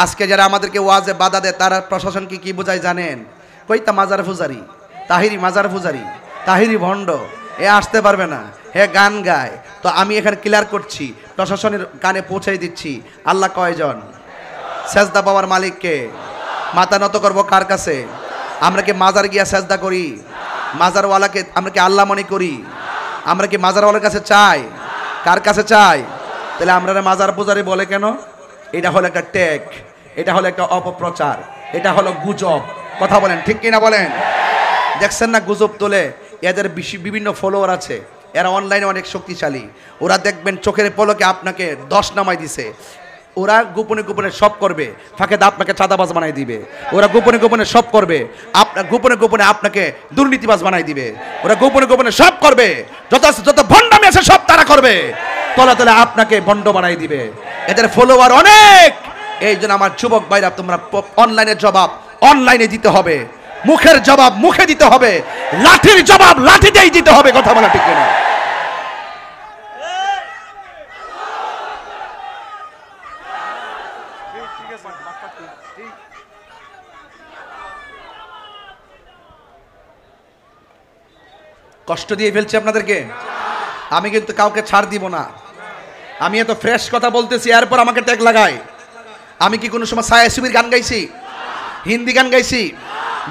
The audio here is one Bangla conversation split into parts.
আজকে যারা আমাদেরকে ওয়াজে বাধা দেয় তারা প্রশাসনকে কি বোঝায় জানেন? কইতা মাজার পূজারি, তাহিরি মাজার পূজারি, তাহিরি ভণ্ড, এ আসতে পারবে না, হে গান গায়। তো আমি এখানে ক্লিয়ার করছি, প্রশাসনের কানে পৌঁছাই দিচ্ছি, আল্লাহ কয়জন? সেজদা পাওয়ার মালিককে। মাথা নত করবো কার কাছে? আমরা কি মাজার গিয়া সেজদা করি? মাজারওয়ালাকে আমরা কি আল্লাহ মনে করি? আমরা কি মাজারওয়ালার কাছে চাই? কার কাছে চাই? তাহলে আমরা মাজার পূজারি বলে কেন? এটা হলো একটা ট্যাগ, এটা হলো একটা অপপ্রচার, এটা হলো গুজব। কথা বলেন, ঠিক কিনা বলেন? দেখছেন না গুজব তোলে, এদের বিভিন্ন ফলোয়ার আছে, এরা অনলাইনে অনেক শক্তিশালী। ওরা দেখবেন চোখের পলকে আপনাকে 10 নামাই দিছে। ওরা গোপনে গোপনে সব করবে, ফাঁকে আপনাকে চাঁদাবাজ বানাই দিবে। ওরা গোপনে গোপনে সব করবে, আপনার গোপনে গোপনে আপনাকে দুর্নীতিবাজ বানাই দিবে। ওরা গোপনে গোপনে সব করবে, যত ভণ্ডামি আছে সব তারা করবে, তলে তলে আপনাকে ভণ্ড বানাই দিবে। এদের ফলোয়ার অনেক। এই জন্য আমার যুবক ভাইরা, তোমরা অনলাইনের জবাব অনলাইনে দিতে হবে, মুখের জবাব মুখে দিতে হবে, লাঠির জবাব লাঠিতেই দিতে হবে। কথা বলা ঠিক কিনা? কষ্ট দিয়ে ফেলছি আপনাদেরকে, আমি কিন্তু কাউকে ছাড় দিব না। আমি এত ফ্রেশ কথা বলতেছি, এরপর আমাকে ট্যাগ লাগায়। আমি কি কোনো সময় সায়া সুবির গান গাইছি? হিন্দি গান গাইছি?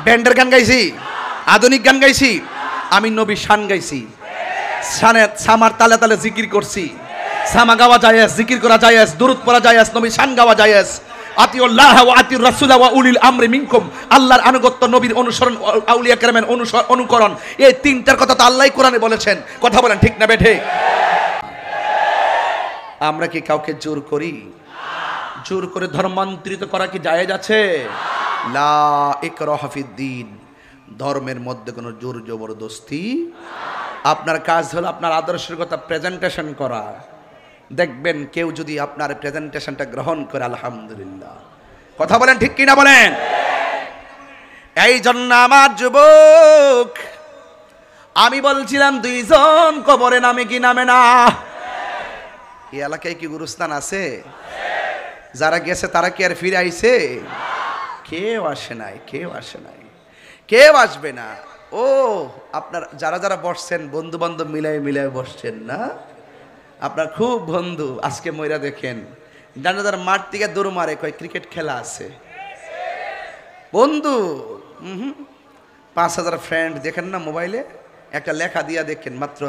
ব্যান্ডের গান গাইছি? আধুনিক গান গাইছি? আমি নবী শান গাইছি, শানে সামার তালে তালে জিকির করছি। সামা গাওয়া জায়েজ, জিকির করা জায়েজ, দুরূদ পড়া জায়েজ, নবী শান গাওয়া জায়েজ। আতিউল্লাহ ওয়া আতিউর রাসূল ওয়া উলিল আমরি মিনকুম, আল্লাহর আনুগত্য, নবীর অনুসরণ, আউলিয়া কেরামের অনুকরণ, এই তিনটার কথা তো আল্লাহই কোরআনে বলেছেন। কথা বলেন ঠিক না বেঠে? আমরা কি কাউকে জোর করি? জোর করে ধর্মান্তরিত করা কি জায়েজ আছে? লা ইকরাহা ফিদ্দীন, ধর্মের মধ্যে কোনো জোর জবরদস্তি। আপনার কাজ হলো আপনার আদর্শের কথা প্রেজেন্টেশন করা। দেখবেন কেউ যদি আপনার প্রেজেন্টেশনটা গ্রহণ করে, আলহামদুলিল্লাহ। কথা বলেন ঠিক কিনা বলেন? এই জন্য আমার যুবক, আমি বলছিলাম 2 জন কবরে নামে কি নামে না? এই এলাকায় কি গুরুস্থান আছে? যারা গেছে তারা কি আর ফিরে আইছে? কেউ আসে নাই, কেউ আসে নাই, কেউ আসবে না। ও আপনার যারা যারা বসছেন, বন্ধু বান্ধব মিলাই মিলাই বসছেন না? আপনার খুব বন্ধু আজকে মইরা দেখেন, জানাজার মাঠ থেকে দৌড় মারে, কয় ক্রিকেট খেলা আছে। বন্ধু 5000 ফ্রেন্ড দেখেন না মোবাইলে, একটা লেখা দিয়া দেখেন, মাত্র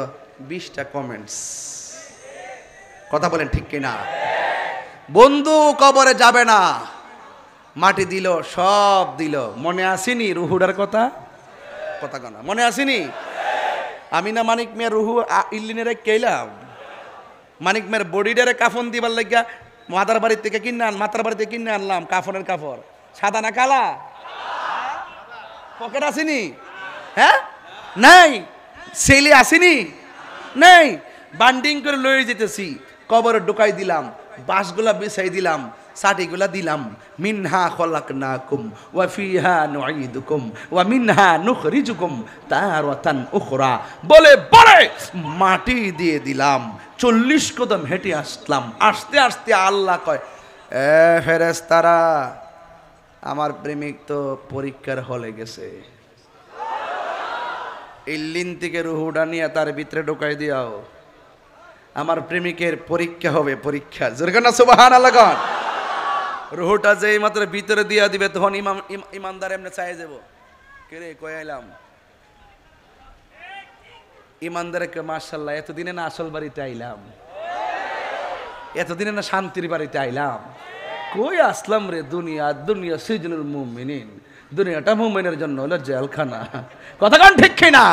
20টা কমেন্টস। কথা বলেন ঠিক কিনা? বন্ধু কবরে যাবে না, মাটি দিল, সব দিল। মনে আসেনি রুহুডার কথা? কথা কনা মনে আসেনি? আমি না মানিক মেয়ের রুহু ইল্লিনেরে কেলাম, মানিক মেয়ের বডিডারে কাফন দিবার লাগিয়া মাতার বাড়ি থেকে কিনে আনলাম। কাফনের কাপড় সাদা না কালা? পকেট আসেনি? হ্যাঁ নাই। সেলে আসেনি? নেই। বান্ডিং করে লয়ে যেতেছি, কবরে ঢুকাই দিলাম, বাঁশগুলা বিছাই দিলাম, সাটিগুলা দিলাম। মিনহা খলাকনাকুম ওয়া ফিহা নুঈদুকুম ওয়া মিনহা নুখরিজুকুম তারাতান উখরা বলে বলে মাটি দিয়ে দিলাম। 40 কদম হেঁটে আসলাম। আসতে আসতে আল্লাহ কয়, এ ফেরেশতারা, আমার প্রেমিক তো পরীক্ষার হলে গেছে, ইল্লিন থেকে রুহুডা নিয়ে তার ভিতরে ঢুকাই দিও। আমার প্রেমিকের পরীক্ষা হবে, পরীক্ষা। জোরে না সুবহানাল্লাহ। রুহুটা যেই মাত্র ভিতরে দিয়া দিবে, তখন ইমানদার এমনি চাই যাব, কে রে কই আইলাম? ইমানদারকে মাশাআল্লাহ, এতদিনে না আসল বাড়িতে আইলাম, এতদিনে না শান্তির বাড়িতে আইলাম। কই আসলাম রে? দুনিয়া সিজনুল মুমিনিন, দুনিয়াটা মুমিনের জন্য হলো জেলখানা। কথা কোন ঠিক কিনা?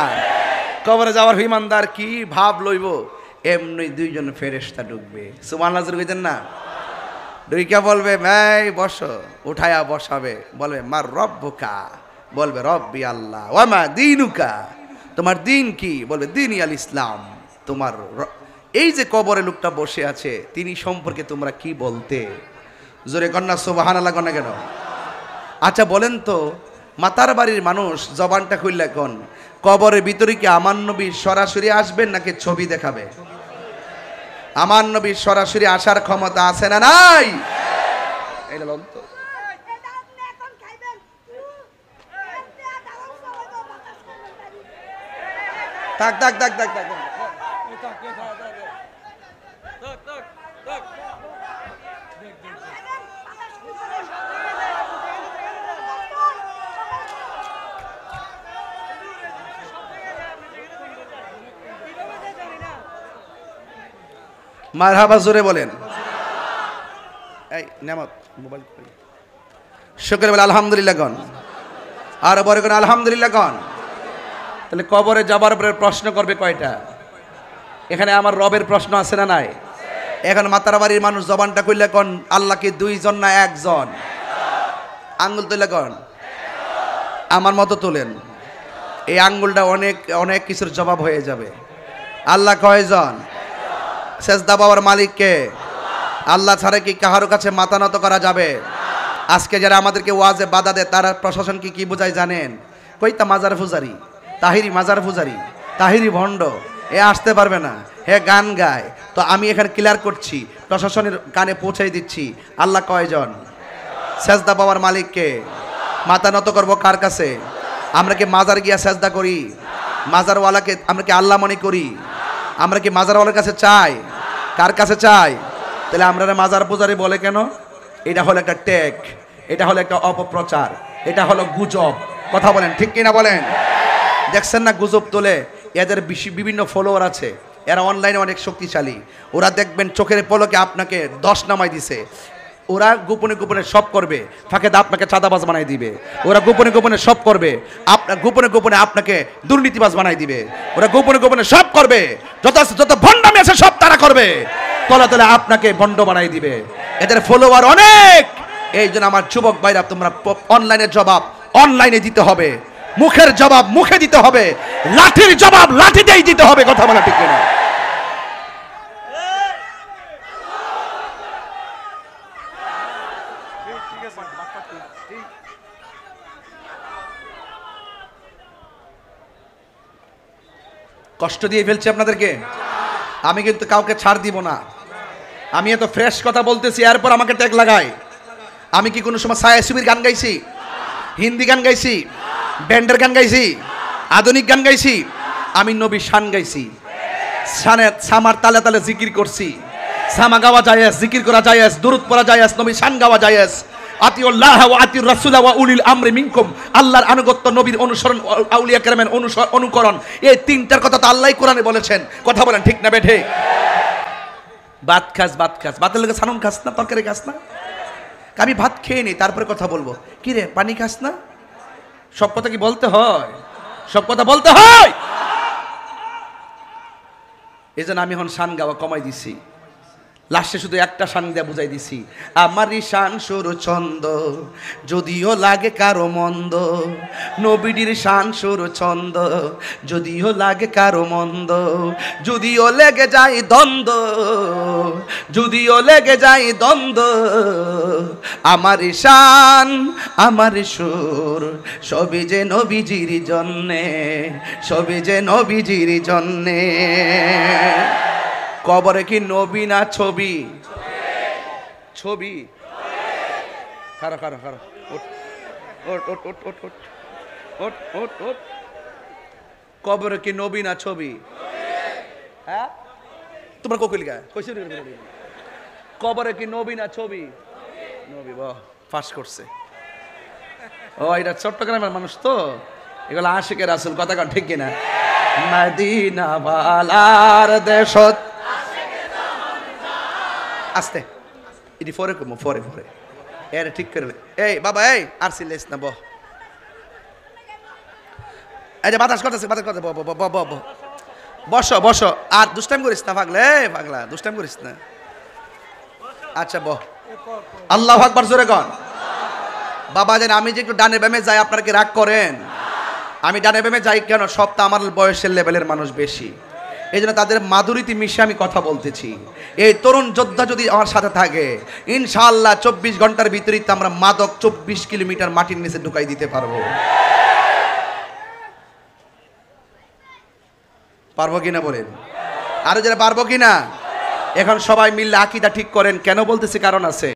কবরে যাওয়ার ইমানদার কি ভাব লইব? এমনি 2 জন ফেরেশতা ঢুকবে। সুবহানাল্লাহ কইতেন না? ঢুইকা বলবে, ভাই বসো, উঠায়া বসাবে। বলবে, মার রব্বুকা? বলবে, রব্বি আল্লাহ। ওয়া মা দীনুকা? তোমার দিন কি? বলবে, দীনি আল ইসলাম। তোমার এই যে কবরে লোকটা বসে আছে, তিনি সম্পর্কে তোমরা কি বলতে? জোরে কন্যা সুবহানাল্লাহ কন্যা কেন? আচ্ছা বলেন তো, মাতার বাড়ির মানুষ জবানটা খুললে কোন কবরের ভিতরে কি আমার নবী সরাসরি আসবেন নাকি ছবি দেখাবে? আমার নবীর সরাসরি আসার ক্ষমতা আছে না নাই? এটা লন তো থাক থাক থাক থাক থাক মারহাবা জোরে বলেন। এই নেমত মোবাইল শুকর বলে আলহামদুলিল্লাহ গণ, আর বড় কোন আলহামদুলিল্লাহ গণ। তাহলে কবরে যাবার পরে প্রশ্ন করবে কয়টা? এখানে আমার রবের প্রশ্ন আছে না নাই? এখন মাতারবাড়ির মানুষ জবানটা কইলে কোন আল্লাহ কি দুইজন না একজন? আঙ্গুল তুলে কোন আমার মতো তোলেন, এই আঙ্গুলটা অনেক অনেক কিছুর জবাব হয়ে যাবে। আল্লাহ কয়জন? সেজদা পাওয়ার মালিক কে? আল্লাহ ছাড়া কি কাহারো কাছে মাথা নত করা যাবে? আজকে যারা আমাদেরকে ওয়াজে বাধা দেয় তারা প্রশাসন কি কি বোঝায় জানেন? কইতা মাজার পূজারি, তাহিরি মাজার পূজারি, তাহিরি ভণ্ড, এ আসতে পারবে না, হে গান গায়। তো আমি এখানে ক্লিয়ার করছি, প্রশাসনের কানে পৌঁছাই দিচ্ছি, আল্লাহ কয়জন? সেজদা পাওয়ার মালিক কে? মাথা নত করবো কার কাছে? আমরা কি মাজার গিয়া সেজদা করি? মাজারওয়ালাকে আমরা কি আল্লাহ মনে করি? আমরা কি মাজারওয়ালার কাছে চাই? কার কাছে চাই? তাহলে আমরা মাজার পূজারি বলে কেন? এটা হলো একটা ট্যাগ, এটা হলো একটা অপপ্রচার, এটা হলো গুজব। কথা বলেন ঠিক কিনা বলেন? দেখছেন না গুজব তোলে, এদের বিভিন্ন ফলোয়ার আছে, এরা অনলাইনে অনেক শক্তিশালী। ওরা দেখবেন চোখের পলকে আপনাকে 10 নামাই দিছে। ওরা গোপনে গোপনে সব করবে, ফাঁকে আপনাকে চাঁদাবাজ বানাই দিবে। ওরা গোপনে গোপনে সব করবে, গোপনে গোপনে আপনাকে দুর্নীতিবাজ বানাই দিবে। ওরা গোপনে গোপনে সব করবে, যত ভণ্ডামি আছে সব তারা করবে, তলা তলে আপনাকে ভণ্ড বানাই দিবে। এদের ফলোয়ার অনেক। এই জন্য আমার যুবক ভাইরা, তোমরা অনলাইনের জবাব অনলাইনে দিতে হবে, মুখের জবাব মুখে দিতে হবে, লাঠির জবাব লাঠিতেই দিতে হবে। কথা বলা ঠিক কিনা? কষ্ট দিয়ে ফেলছি আপনাদেরকে, আমি কিন্তু কাউকে ছাড় দিব না। আমি এত ফ্রেশ কথা বলতেছি, এরপর আমাকে ট্যাগ লাগায়। আমি কি কোনো সময় ছায়া শিবির গান গাইছি? হিন্দি গান গাইছি? ব্যান্ডের গান গাইছি? আধুনিক গান গাইছি? আমি নবী শান গাইছি, শানে সামার তালে তালে জিকির করছি। সামা গাওয়া জায়েজ, জিকির করা জায়েজ, দুরূদ পড়া জায়েজ, নবী শান গাওয়া জায়েজ। আতিউল্লাহ ওয়া আতিউর রাসূল ওয়া উলিল আমরি মিনকুম, আল্লাহর আনুগত্য, নবীর অনুসরণ, আউলিয়া কেরামের অনুকরণ, এই তিনটার কথা তো আল্লাহই কোরআনে বলেছেন। কথা বলেন ঠিক না বেঠে? ভাত খাস, ভাত খাস, ভাতের লগে সানুন খাস না, তরকারি খাস না? আমি ভাত খেয়ে নিই, তারপরে কথা বলবো। কি রে পানি খাস না? সব কথা কি বলতে হয়? সব কথা বলতে হয়। এই জন্য আমি এখন শান গাওয়া কমাই দিছি, লাস্টে শুধু একটা শান দিয়ে বুঝাই দিছি, আমারই শান সুর ছন্দ, যদিও লাগে কারো মন্দ। নবীর শান সুর ছন্দ, যদিও লাগে কারো মন্দ। যদিও লেগে যায় দ্বন্দ্ব, যদিও লেগে যায় দ্বন্দ্ব, আমার শান আমার সুর, সবই যে নবীজির জন্যে, সবই যে নবীজির জন্যে। কবরে কি নবী না ছবি? ছবি। খারো খারো খারো, কবরে কি নবী না ছবি? হ্যাঁ তোমার কোকিল গায় কইছে, কবরে কি নবী না ছবি? নবী। বাহ, ফাঁস করছে। ও এটা চট্টগ্রামের মানুষ তো, এগুলো আশিকের রাসূল। কথা কন ঠিক কিনা? মদিনা বালার দেশত আস্তে এটি ফরে কমো, ফরে ফরে এর ঠিক করে। এই বাবা, এই আর সিলেস না, বহ। এই যে বাতাস করতেছে, বাতাস করতে, বসো বসো। আর দুষ্টাইম করিস না পাগলা, পাগলা দুষ্টাইম করিস না। আচ্ছা বহ। আল্লাহু আকবার জোরে কন। বাবা জান, আমি যে একটু ডানে বামে যাই, আপনারা কি রাগ করেন? আমি ডানে বামে যাই কেন? সব তো আমার বয়সের লেভেলের মানুষ বেশি, এই জন্য তাদের মাধুরীতে মিশে আমি কথা বলতেছি। এই তরুণ যোদ্ধা যদি আমার সাথে থাকে, ইনশাআল্লাহ 24 ঘন্টার ভিতরেই তো আমরা মাদক 24 কিলোমিটার মাটির নিচে ঢুকাই দিতে পারবো। পারবো কিনা বলেন? আরো যারা পারবো কিনা? এখন সবাই মিললে আকীদা ঠিক করেন। কেন বলতেছি? কারণ আছে।